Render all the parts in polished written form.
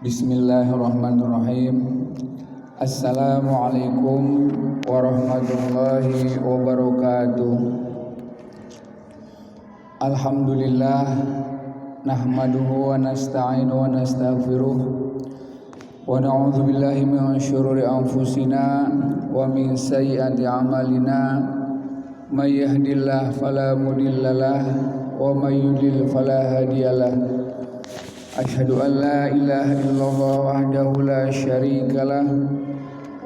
Bismillahirrahmanirrahim. Assalamualaikum warahmatullahi wabarakatuh. Alhamdulillah, nahmaduhu wa nasta'inu wa nastaghfiruh wa na'udzu billahi min syururi anfusina wa min sayyiati a'malina. May yahdihillahu fala mudhillalah wa may yudlil fala hadiyalah. Asyhadu an la ilaha illallah wahdahu la syarikalah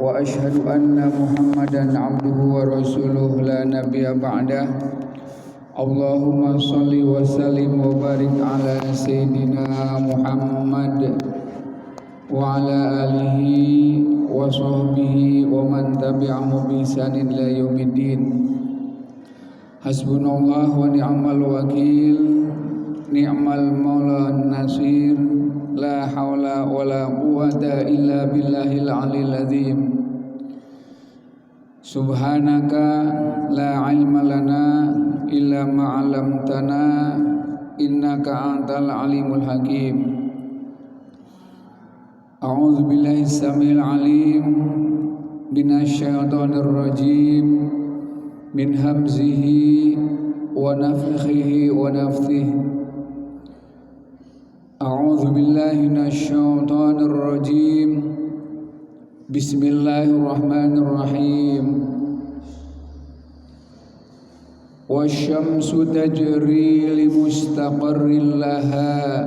wa asyhadu anna Muhammadan abduhu wa rasuluh la nabiyya ba'dah. Allahumma shalli wa sallim wa barik ala sayyidina Muhammad wa ala alihi wa sahbihi wa man tabi'ahu bi ihsanin ila yaumiddin. Hasbunallah wa ni'mal wakil, ni'mal maula nasir, la haula wa la quwata illa billahil aliyil azim. Subhanaka la ilma lana illa ma 'allamtana innaka antal alimul hakim. A'udzu billahi samil alim minasyaitonir rajim min hamzihi wa nafthihi wa nafthihi. A'udzu billahi minasyaitonir rajim. Bismillahirrahmanirrahim. Wasyamsu tajri limustaqarrin laha.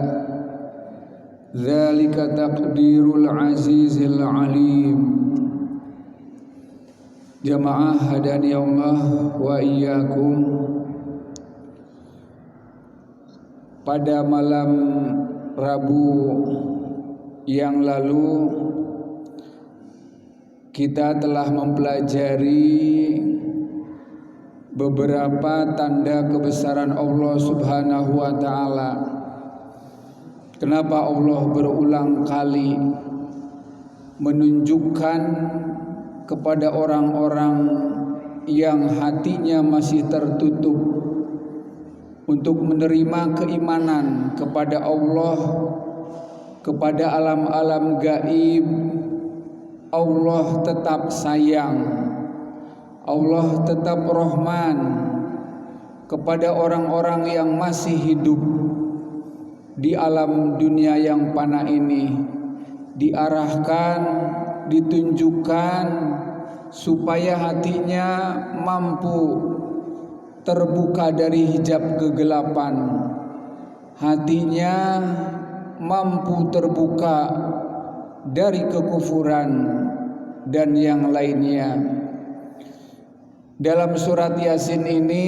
Dzalika taqdirul azizil alim. Jamaah hadani Allah wa iyyakum. Pada malam Rabu yang lalu kita telah mempelajari beberapa tanda kebesaran Allah Subhanahu wa taala. Kenapa Allah berulang kali menunjukkan kepada orang-orang yang hatinya masih tertutup untuk menerima keimanan kepada Allah, kepada alam-alam gaib. Allah tetap sayang, Allah tetap Rahman kepada orang-orang yang masih hidup di alam dunia yang fana ini. Diarahkan, ditunjukkan supaya hatinya mampu terbuka dari hijab kegelapan, hatinya mampu terbuka dari kekufuran dan yang lainnya. Dalam surat Yasin ini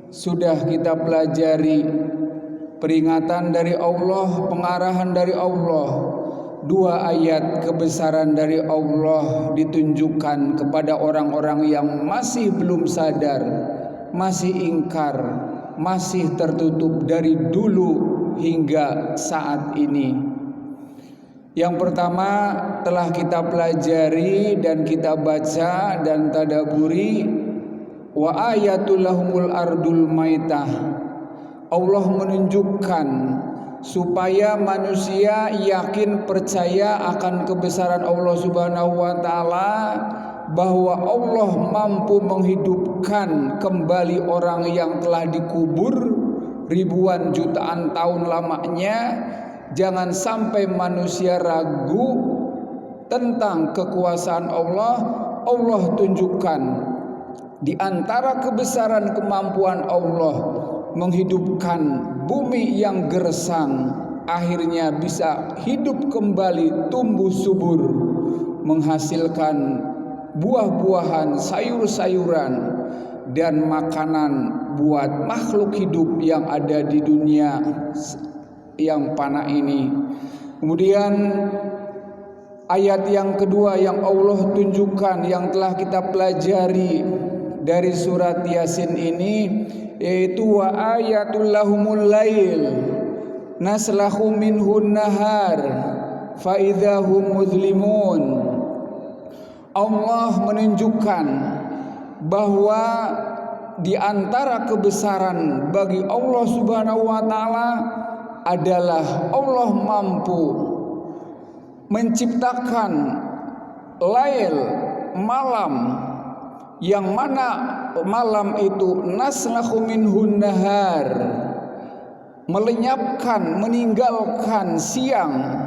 sudah kita pelajari peringatan dari Allah, pengarahan dari Allah. Dua ayat kebesaran dari Allah ditunjukkan kepada orang-orang yang masih belum sadar, masih ingkar, masih tertutup dari dulu hingga saat ini. Yang pertama telah kita pelajari dan kita baca dan tadaburi, wa ayatul lahumul ardul maitah. Allah menunjukkan supaya manusia yakin percaya akan kebesaran Allah Subhanahu wa taala, bahwa Allah mampu menghidupkan kembali orang yang telah dikubur ribuan jutaan tahun lamanya. Jangan sampai manusia ragu tentang kekuasaan Allah. Allah tunjukkan di antara kebesaran kemampuan Allah menghidupkan bumi yang gersang, akhirnya bisa hidup kembali, tumbuh subur, menghasilkan buah-buahan, sayur-sayuran, dan makanan buat makhluk hidup yang ada di dunia yang fana ini. Kemudian ayat yang kedua yang Allah tunjukkan, yang telah kita pelajari dari surat Yasin ini, yaitu wa ayatul lahumul lail naslahu minhun nahar fa idzahum muzlimun. Allah menunjukkan bahwa di antara kebesaran bagi Allah Subhanahu wa taala adalah Allah mampu menciptakan lail, malam, yang mana malam itu naslakhu minhun nahar, melenyapkan, meninggalkan siang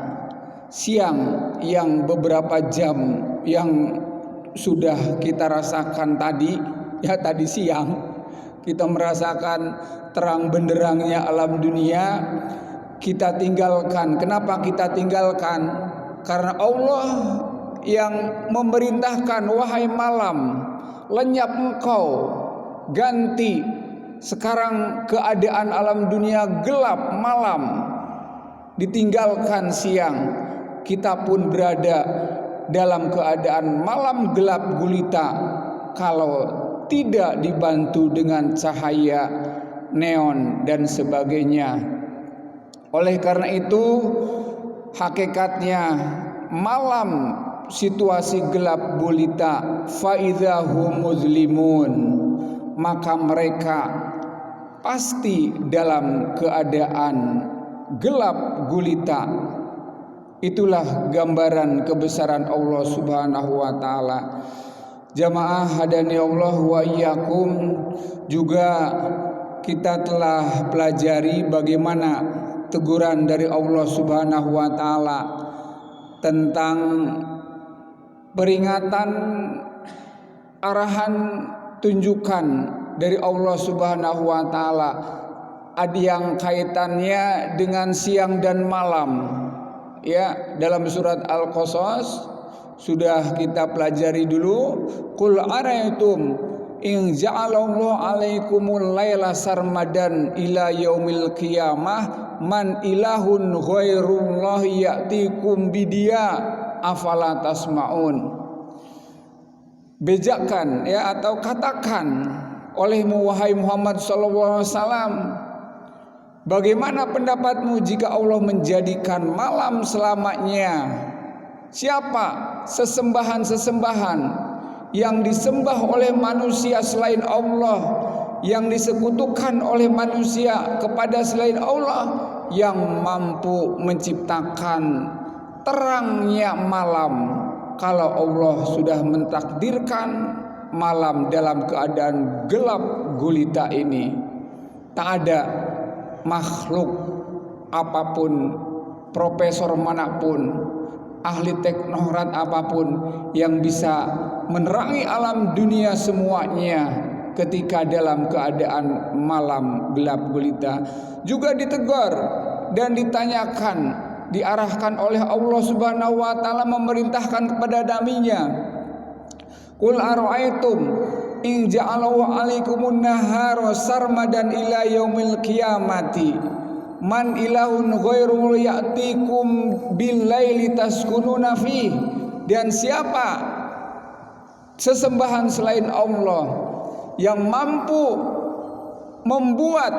yang beberapa jam yang sudah kita rasakan tadi siang kita merasakan terang benderangnya alam dunia, kita tinggalkan. Kenapa kita tinggalkan? Karena Allah yang memerintahkan, wahai malam, lenyap engkau, ganti. Sekarang keadaan alam dunia gelap, malam, ditinggalkan siang. Kita pun berada dalam keadaan malam gelap gulita kalau tidak dibantu dengan cahaya neon dan sebagainya. Oleh karena itu, hakikatnya malam situasi gelap gulita, faidahum muzlimun, maka mereka pasti dalam keadaan gelap gulita. Itulah gambaran kebesaran Allah Subhanahu wa taala. Jamaah hadani Allah wa iyyakum, juga kita telah pelajari bagaimana teguran dari Allah Subhanahu wa taala tentang peringatan, arahan, tunjukan dari Allah Subhanahu wa taala, ada yang kaitannya dengan siang dan malam. Ya, dalam surat Al-Qasas sudah kita pelajari dulu. Qul ara'aytum in ja'alallahu 'alaikumul laila sarmadan ila yaumil qiyamah man ilahun ghairullahi ya'tikum bidiya afala tasma'un. Bejakan ya, atau katakan olehmu wahai Muhammad sallallahu alaihi wasallam, bagaimana pendapatmu jika Allah menjadikan malam selamanya? Siapa sesembahan-sesembahan yang disembah oleh manusia selain Allah, yang disekutukan oleh manusia kepada selain Allah, yang mampu menciptakan terangnya malam? Kalau Allah sudah mentakdirkan malam dalam keadaan gelap gulita ini, tak ada makhluk apapun, profesor manapun, ahli teknokrat apapun yang bisa menerangi alam dunia semuanya ketika dalam keadaan malam gelap gulita. Juga ditegur dan ditanyakan, diarahkan oleh Allah Subhanahu wa taala, memerintahkan kepada nabinya, qul ara'aytum in ja'alahu 'alaikumun nahara sarmadan ila yaumil qiyamati man ilahun ghairu ya'tikum bil laili taskununa fi. Dan siapa sesembahan selain Allah yang mampu membuat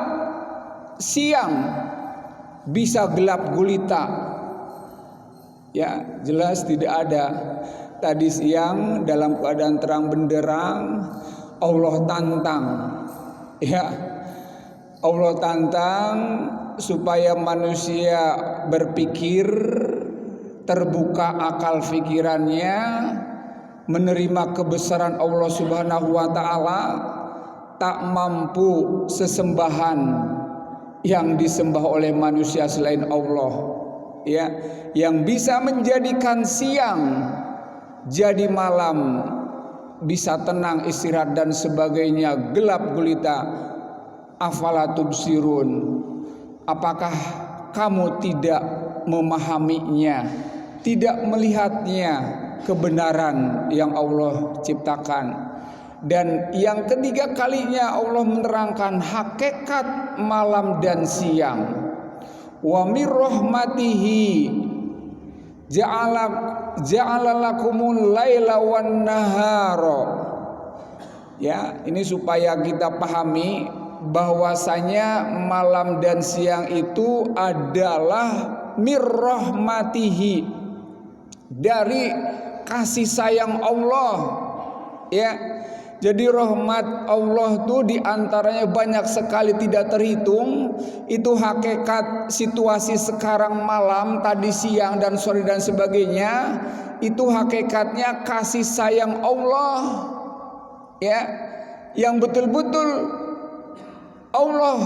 siang bisa gelap gulita? Ya, jelas tidak ada. Tadi siang dalam keadaan terang benderang, Allah tantang, ya, Allah tantang supaya manusia berpikir, terbuka akal pikirannya, menerima kebesaran Allah Subhanahu wa taala. Tak mampu sesembahan yang disembah oleh manusia selain Allah, ya, yang bisa menjadikan siang jadi malam, bisa tenang, istirahat dan sebagainya, gelap gulita. Afala tubsirun, apakah kamu tidak memahaminya, tidak melihatnya, kebenaran yang Allah ciptakan? Dan yang ketiga kalinya Allah menerangkan hakikat malam dan siang. Wa mir rahmatihi ja'ala lakumul laila wan nahara. Ya, ini supaya kita pahami bahwasanya malam dan siang itu adalah mir rahmatihi, dari kasih sayang Allah, ya, Jadi rahmat Allah tuh diantaranya banyak sekali tidak terhitung. Itu hakikat situasi sekarang malam, tadi siang dan sore dan sebagainya. Itu hakikatnya kasih sayang Allah, ya, yang betul-betul Allah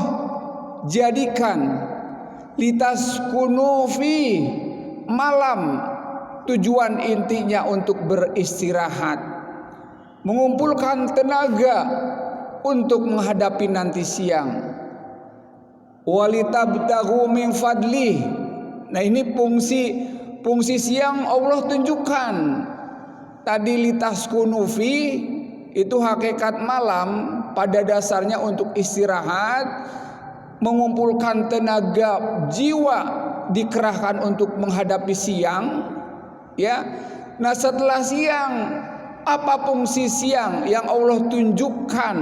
jadikan litaskunu fi malam. Tujuan intinya untuk beristirahat, mengumpulkan tenaga untuk menghadapi nanti siang. Walitabtaghu min fadlih. Nah, ini fungsi siang Allah tunjukkan. Tadi litaskunu fi itu hakikat malam, pada dasarnya untuk istirahat, mengumpulkan tenaga jiwa dikerahkan untuk menghadapi siang, ya. Nah, setelah siang, apa fungsi siang yang Allah tunjukkan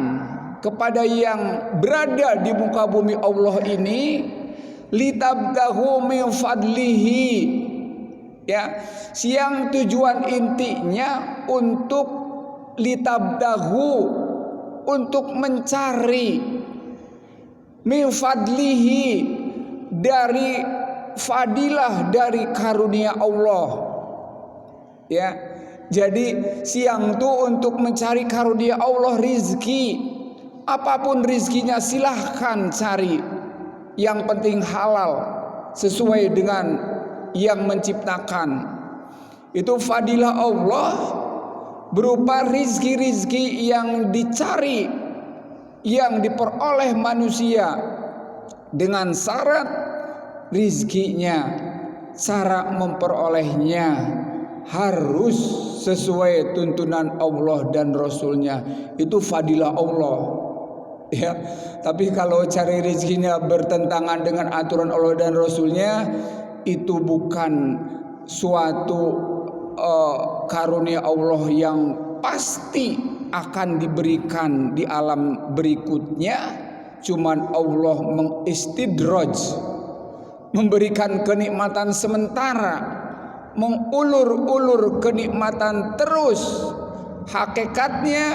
kepada yang berada di muka bumi Allah ini? Litabtaghu min fadlihi, ya. Siang tujuan intinya untuk litabtaghu, untuk mencari min fadlihi, dari fadilah, dari karunia Allah, ya. Jadi siang itu untuk mencari karunia Allah, rizki. Apapun rizkinya silahkan cari, yang penting halal, sesuai dengan yang menciptakan. Itu fadilah Allah berupa rizki-rizki yang dicari, yang diperoleh manusia, dengan syarat rizkinya, cara memperolehnya harus sesuai tuntunan Allah dan Rasulnya. Itu fadilah Allah, ya. Tapi kalau cari rezekinya bertentangan dengan aturan Allah dan Rasulnya, itu bukan suatu karunia Allah yang pasti akan diberikan di alam berikutnya. Cuman Allah mengistidraj, memberikan kenikmatan sementara, mengulur-ulur kenikmatan terus. Hakikatnya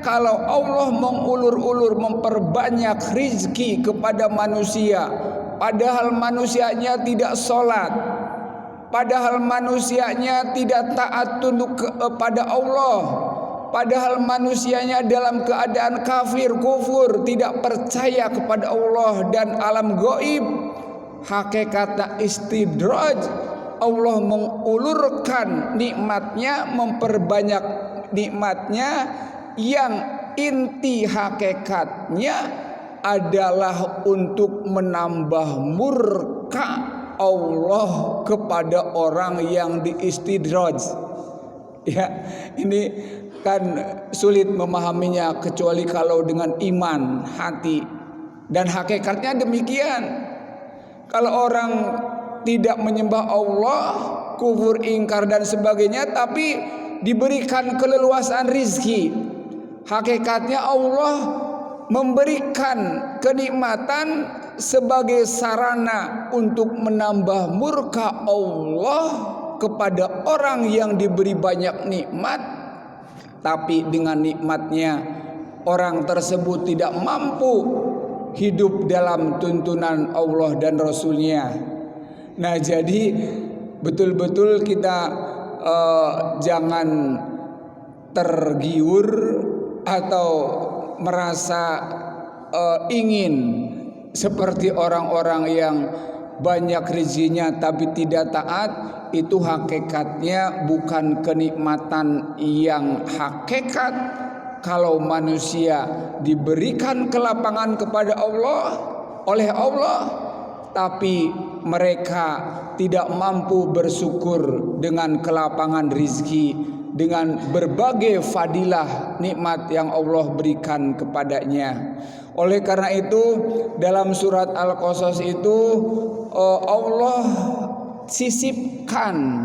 kalau Allah mengulur-ulur, memperbanyak rizki kepada manusia, padahal manusianya tidak sholat, padahal manusianya tidak taat tunduk kepada Allah, padahal manusianya dalam keadaan kafir, kufur, tidak percaya kepada Allah dan alam gaib. Hakikatnya istidraj, Allah mengulurkan nikmatnya, memperbanyak nikmatnya, yang inti hakikatnya adalah untuk menambah murka Allah kepada orang yang diistidraj. Ya, ini kan sulit memahaminya kecuali kalau dengan iman hati. Dan hakikatnya demikian. Kalau orang tidak menyembah Allah, kufur, ingkar dan sebagainya, tapi diberikan keleluasan rizki, hakikatnya Allah memberikan kenikmatan sebagai sarana untuk menambah murka Allah kepada orang yang diberi banyak nikmat, tapi dengan nikmatnya orang tersebut tidak mampu hidup dalam tuntunan Allah dan Rasulnya. Nah, jadi betul-betul kita jangan tergiur atau merasa ingin seperti orang-orang yang banyak rezekinya tapi tidak taat. Itu hakikatnya bukan kenikmatan yang hakikat. Kalau manusia diberikan kelapangan kepada Allah, oleh Allah, tapi mereka tidak mampu bersyukur dengan kelapangan rizki, dengan berbagai fadilah nikmat yang Allah berikan kepadanya. Oleh karena itu dalam surat Al-Qasas itu Allah sisipkan,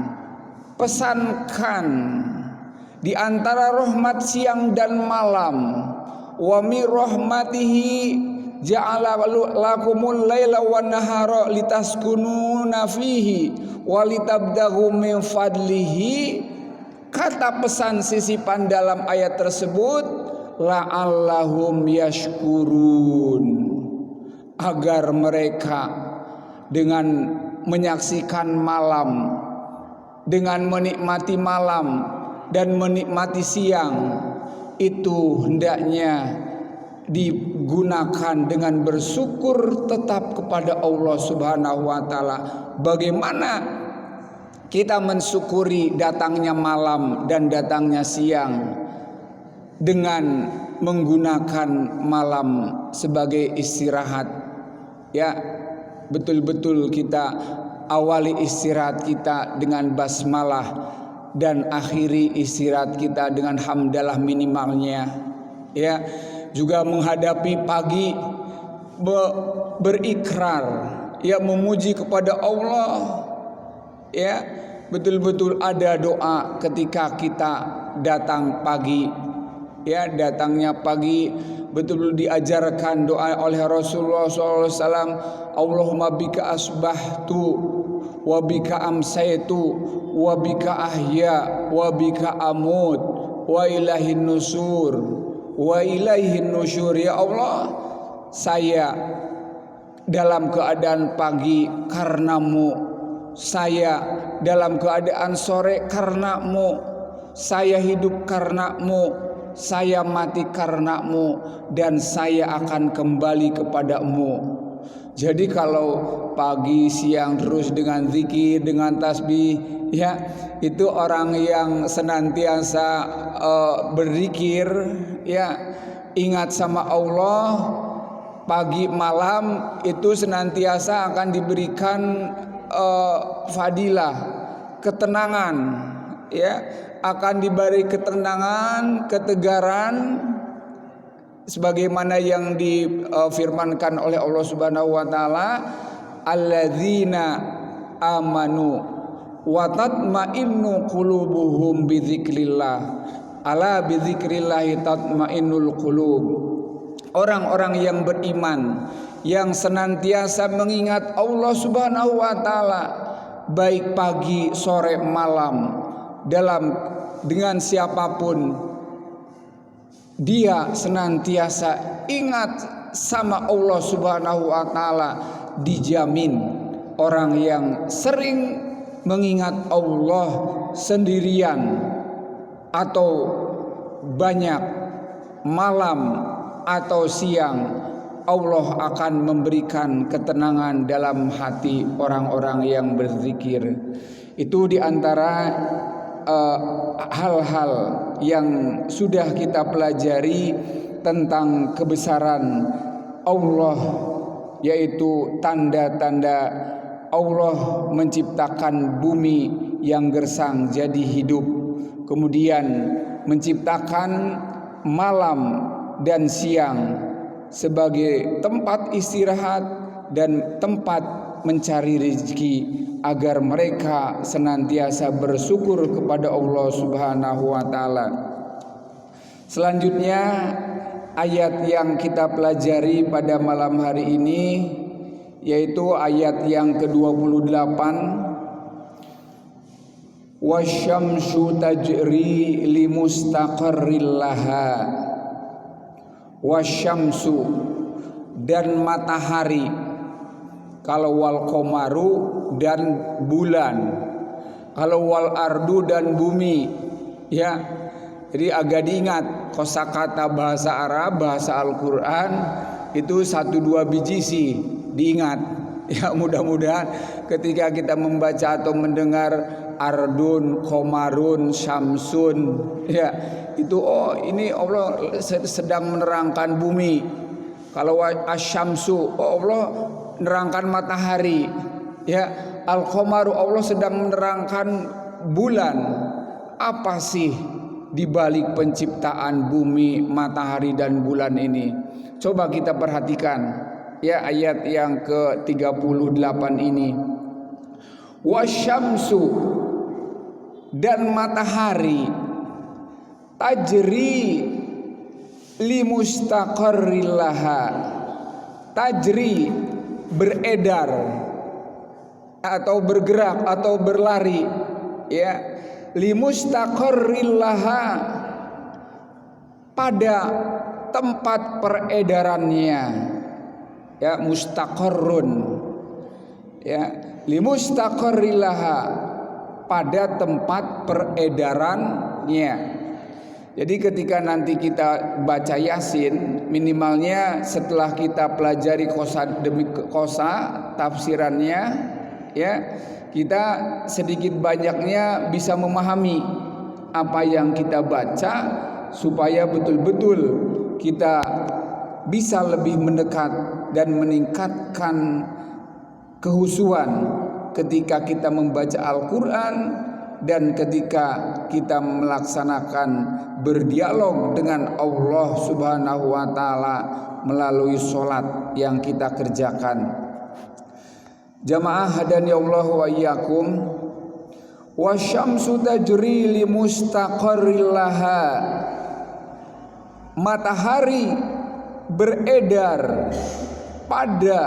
pesankan di antara rahmat siang dan malam. Wa mi rahmatihi ja'ala lakumul laila wan nahara litaskununa fihi wa litabdaghu min fadlihi. Kata pesan sisipan dalam ayat tersebut la'allahum yashkurun, agar mereka dengan menyaksikan malam, dengan menikmati malam dan menikmati siang itu hendaknya digunakan dengan bersyukur tetap kepada Allah Subhanahu wa taala. Bagaimana kita mensyukuri datangnya malam dan datangnya siang? Dengan menggunakan malam sebagai istirahat. Ya, betul-betul kita awali istirahat kita dengan basmalah dan akhiri istirahat kita dengan hamdalah minimalnya. Ya, juga menghadapi pagi berikrar, ya, memuji kepada Allah. Ya, betul-betul ada doa ketika kita datang pagi. Ya, datangnya pagi betul-betul diajarkan doa oleh Rasulullah SAW. Allahumma bika asbahtu wa bika amsaitu wa bika ahya wa bika amut wa ilaihin nusur wa ilaihin nusyur. Ya Allah, saya dalam keadaan pagi karenamu, saya dalam keadaan sore karenamu, saya hidup karenamu, saya mati karenamu, dan saya akan kembali kepadamu. Jadi kalau pagi siang terus dengan zikir, dengan tasbih, ya, itu orang yang senantiasa berzikir, ya, ingat sama Allah pagi malam, itu senantiasa akan diberikan fadilah, ketenangan, ya, akan diberi ketenangan, ketegaran, sebagaimana yang difirmankan oleh Allah Subhanahu wa taala, alladzina amanu wa tatma'innu qulubuhum bidzikrillah, ala bidzikrillah tatma'innul qulub. Orang-orang yang beriman yang senantiasa mengingat Allah Subhanahu wa taala baik pagi, sore, malam, dengan siapapun, dia senantiasa ingat sama Allah Subhanahu wa taala, dijamin orang yang sering mengingat Allah sendirian atau banyak, malam atau siang, Allah akan memberikan ketenangan dalam hati orang-orang yang berzikir. Itu diantara hal-hal yang sudah kita pelajari tentang kebesaran Allah, yaitu tanda-tanda Allah menciptakan bumi yang gersang jadi hidup, kemudian menciptakan malam dan siang sebagai tempat istirahat dan tempat mencari rezeki, agar mereka senantiasa bersyukur kepada Allah Subhanahu wa taala. Selanjutnya, ayat yang kita pelajari pada malam hari ini yaitu ayat yang ke-28. Wasyamsu tajri limustaqarril laha. Wasyamsu, dan matahari. Kalau wal komaru, dan bulan. Kalau wal ardu, dan bumi. Ya, jadi agak diingat kosakata bahasa Arab, bahasa Al-Quran itu 1-2 biji sih diingat. Ya, mudah-mudahan ketika kita membaca atau mendengar ardun, komarun, syamsun, ya, itu oh ini Allah sedang menerangkan bumi. Kalau asyamsu, oh Allah menerangkan matahari. Ya, al-qamaru, Allah sedang menerangkan bulan. Apa sih di balik penciptaan bumi, matahari dan bulan ini? Coba kita perhatikan, ya, ayat yang ke-38 ini. Wasyamsu, dan matahari, tajri limustaqarril laha. Tajri, beredar atau bergerak atau berlari, ya, limustaqarril laha, pada tempat peredarannya, ya, mustaqarrun, ya, limustaqarrilaha, pada tempat peredarannya. Jadi ketika nanti kita baca Yasin, minimalnya setelah kita pelajari kosa demi kosa tafsirannya, ya, kita sedikit banyaknya bisa memahami apa yang kita baca, supaya betul-betul kita bisa lebih mendekat dan meningkatkan kehusuan ketika kita membaca Al-Quran dan ketika kita melaksanakan berdialog dengan Allah Subhanahu wa taala melalui sholat yang kita kerjakan. Jamaah hadani Allah wa iyyakum. Wasyamsu tajri li mustaqarrilaha. Matahari beredar pada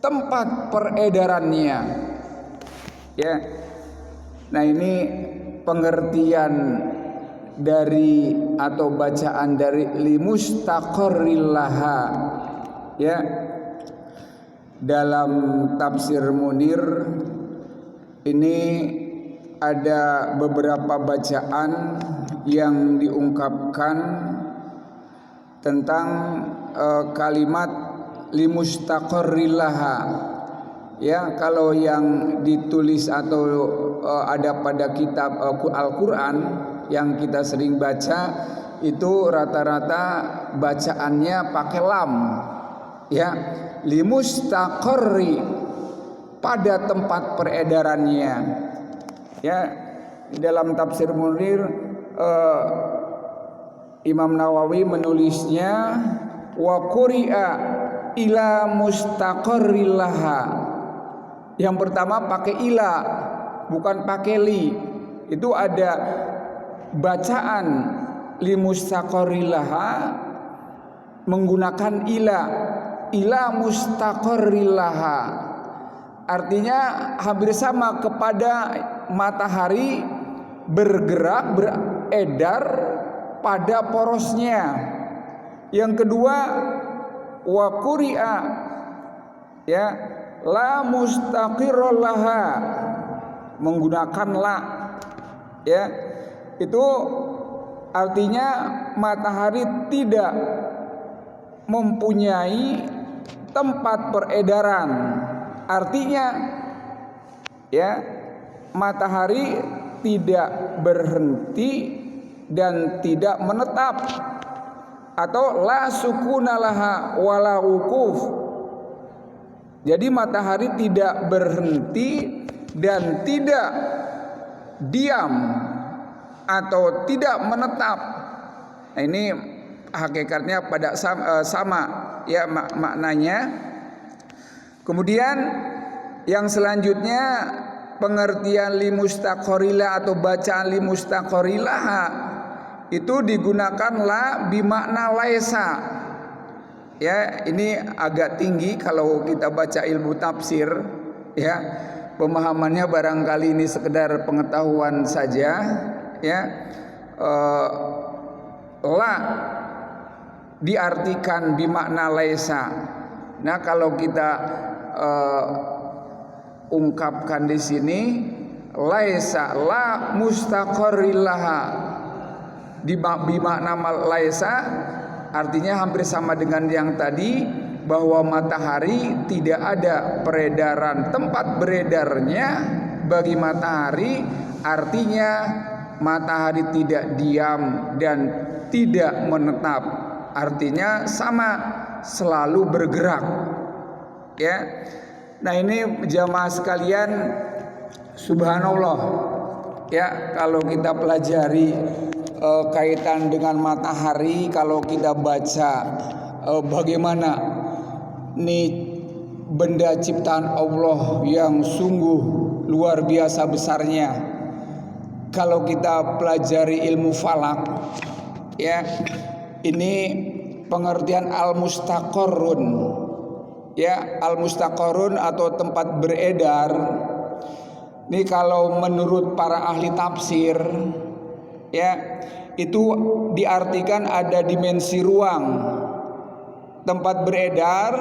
tempat peredarannya, ya. Nah, ini pengertian dari atau bacaan dari limustaqarrilaha, ya. Dalam tafsir Munir ini ada beberapa bacaan yang diungkapkan tentang kalimat limustaqarrilaha. Ya, kalau yang ditulis atau ada pada kitab Al-Quran yang kita sering baca itu rata-rata bacaannya pakai lam, ya, limustaqarri, pada tempat peredarannya. Ya, dalam tafsir Munir Imam Nawawi menulisnya wa quri'a ila mustaqarrilaha. Yang pertama pakai ila, bukan pakai li. Itu ada bacaan li mustaqarrilaha menggunakan ila mustaqarrilaha. Artinya hampir sama, kepada matahari bergerak beredar pada porosnya. Yang kedua wa quri'a, ya, la mustaqirrallaha, menggunakan la, ya. Itu artinya matahari tidak mempunyai tempat peredaran. Artinya, ya, matahari tidak berhenti dan tidak menetap, atau la sukunalaha wala wukuf. Jadi matahari tidak berhenti dan tidak diam atau tidak menetap. Nah, ini hakikatnya pada sama, ya, maknanya. Kemudian yang selanjutnya pengertian limustaqarrilah atau bacaan limustaqarrilah itu digunakan la bimakna laisa. Ya, ini agak tinggi kalau kita baca ilmu tafsir, ya. Pemahamannya barangkali ini sekedar pengetahuan saja, ya. La diartikan bimakna laisa. Nah, kalau kita ungkapkan di sini laisa la mustaqarrilaha, di makna laisa artinya hampir sama dengan yang tadi, bahwa matahari tidak ada peredaran, tempat beredarnya bagi matahari. Artinya matahari tidak diam dan tidak menetap, artinya sama, selalu bergerak, ya. Nah, ini jamaah sekalian, subhanallah, ya, kalau kita pelajari kaitan dengan matahari, kalau kita baca bagaimana nih benda ciptaan Allah yang sungguh luar biasa besarnya. Kalau kita pelajari ilmu falak, ya, ini pengertian al-mustaqarrun, ya, al-mustaqarrun atau tempat beredar. Ini kalau menurut para ahli tafsir, Ya, itu diartikan ada dimensi ruang tempat beredar.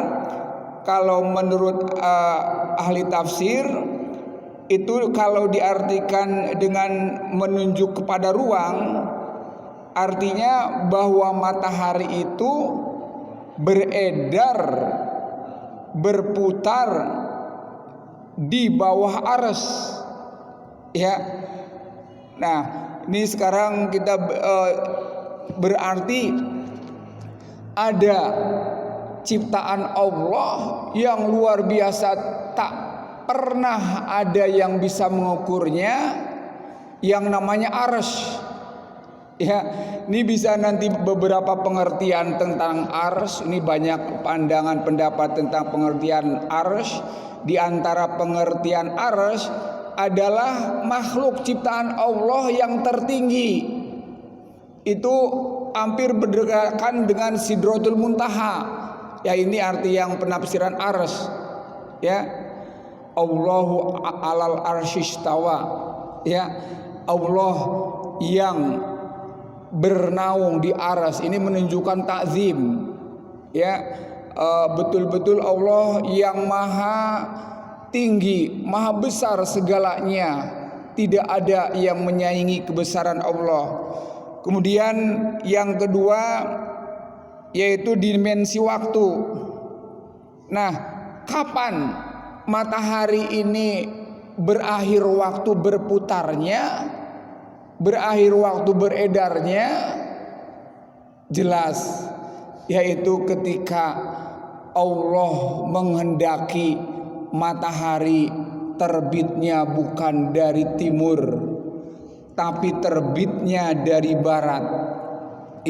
Kalau menurut ahli tafsir itu kalau diartikan dengan menunjuk kepada ruang, artinya bahwa matahari itu beredar, berputar di bawah arsy. Ya. Nah, ini sekarang kita berarti ada ciptaan Allah yang luar biasa, tak pernah ada yang bisa mengukurnya, yang namanya arsy. Ya, ini bisa nanti beberapa pengertian tentang arsy. Ini banyak pandangan pendapat tentang pengertian arsy. Di antara pengertian arsy adalah makhluk ciptaan Allah yang tertinggi. Itu hampir berdekatan dengan Sidratul Muntaha. Ya, ini arti yang penafsiran arsy. Ya, Allahu alal arsyistawa. Ya, Allah yang bernaung di arsy, ini menunjukkan takzim. Ya, betul-betul Allah yang maha tinggi, maha besar segalanya. Tidak ada yang menyaingi kebesaran Allah. Kemudian yang kedua yaitu dimensi waktu. Nah, kapan matahari ini berakhir waktu berputarnya, berakhir waktu beredarnya? Jelas, yaitu ketika Allah menghendaki matahari terbitnya bukan dari timur, tapi terbitnya dari barat.